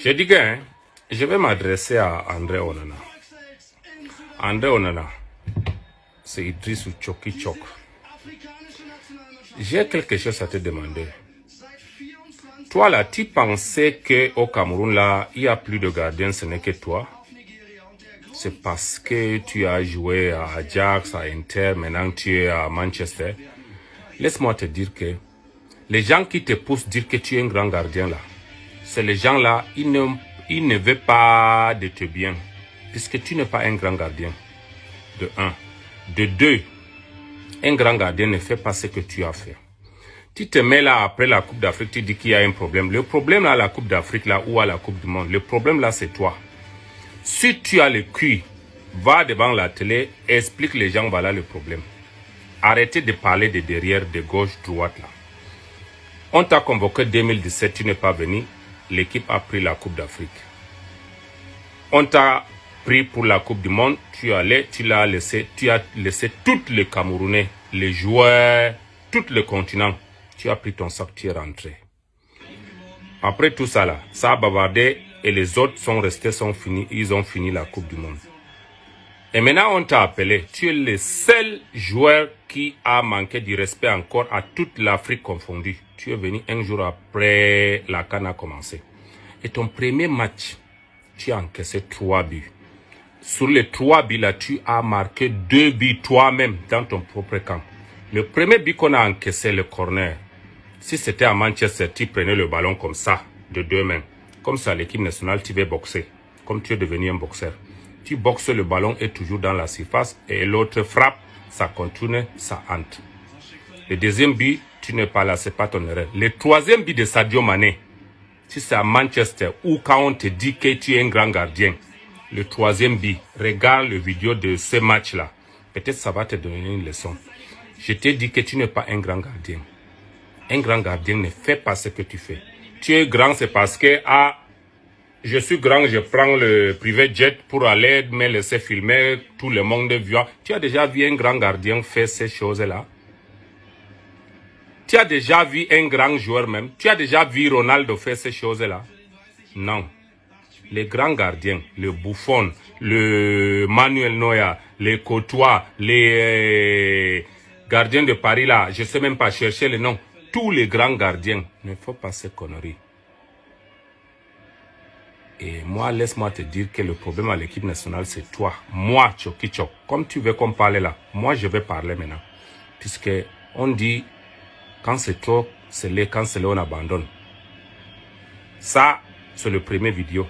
Je dis que je vais m'adresser à André Onana. André Onana, c'est Idriss Choki Chok. J'ai quelque chose à te demander. Toi là, tu pensais qu'au Cameroun là, il n'y a plus de gardiens, ce n'est que toi? C'est parce que tu as joué à Ajax, à Inter, maintenant tu es à Manchester. Laisse-moi te dire que les gens qui te poussent dire que tu es un grand gardien là, c'est les gens là, ils ne veulent pas de te bien, puisque tu n'es pas un grand gardien, de un. De deux, un grand gardien ne fait pas ce que tu as fait. Tu te mets là après la Coupe d'Afrique, tu dis qu'il y a un problème. Le problème là à la Coupe d'Afrique là ou à la Coupe du Monde, le problème là c'est toi. Si tu as le cul, va devant la télé, explique les gens voilà le problème. Arrêtez de parler de derrière, de gauche, droite là. On t'a convoqué 2017, tu n'es pas venu. L'équipe a pris la Coupe d'Afrique. On t'a pris pour la Coupe du Monde, tu as laissé tous les Camerounais, les joueurs, tout le continent. Tu as pris ton sac, tu es rentré. Après tout ça là, ça a bavardé et les autres sont restés, ils ont fini la Coupe du Monde. Et maintenant on t'a appelé, tu es le seul joueur qui a manqué du respect encore à toute l'Afrique confondue. Tu es venu un jour après la CAN a commencé. Et ton premier match, tu as encaissé 3 buts. Sur les 3 buts là, tu as marqué 2 buts toi-même dans ton propre camp. Le premier but qu'on a encaissé, le corner, si c'était à Manchester, tu prenais le ballon comme ça, de 2 mains. Comme ça, l'équipe nationale, tu vas boxer. Comme tu es devenu un boxeur. Tu boxes, le ballon est toujours dans la surface et l'autre frappe, ça continue, ça entre. Le deuxième but, tu n'es pas là, c'est pas ton erreur. Le troisième but de Sadio Mané, si c'est à Manchester ou quand on te dit que tu es un grand gardien, le troisième but, regarde le vidéo de ce match-là. Peut-être ça va te donner une leçon. Je t'ai dit que tu n'es pas un grand gardien. Un grand gardien ne fait pas ce que tu fais. Tu es grand, c'est parce que, je suis grand, je prends le privé jet pour aller me laisser filmer, tout le monde voit. Tu as déjà vu un grand gardien faire ces choses-là? Tu as déjà vu un grand joueur même? Tu as déjà vu Ronaldo faire ces choses-là? Non. Les grands gardiens, le Buffon, le Manuel Neuer, les Courtois, les gardiens de Paris là, je ne sais même pas chercher le nom. Tous les grands gardiens, ne faut pas ces conneries. Et moi, laisse-moi te dire que le problème à l'équipe nationale, c'est toi. Moi, Choki Chok. Comme tu veux qu'on parle là, moi, je vais parler maintenant. Puisque on dit, quand c'est trop, c'est laid, quand c'est laid, on abandonne. Ça, c'est le premier vidéo.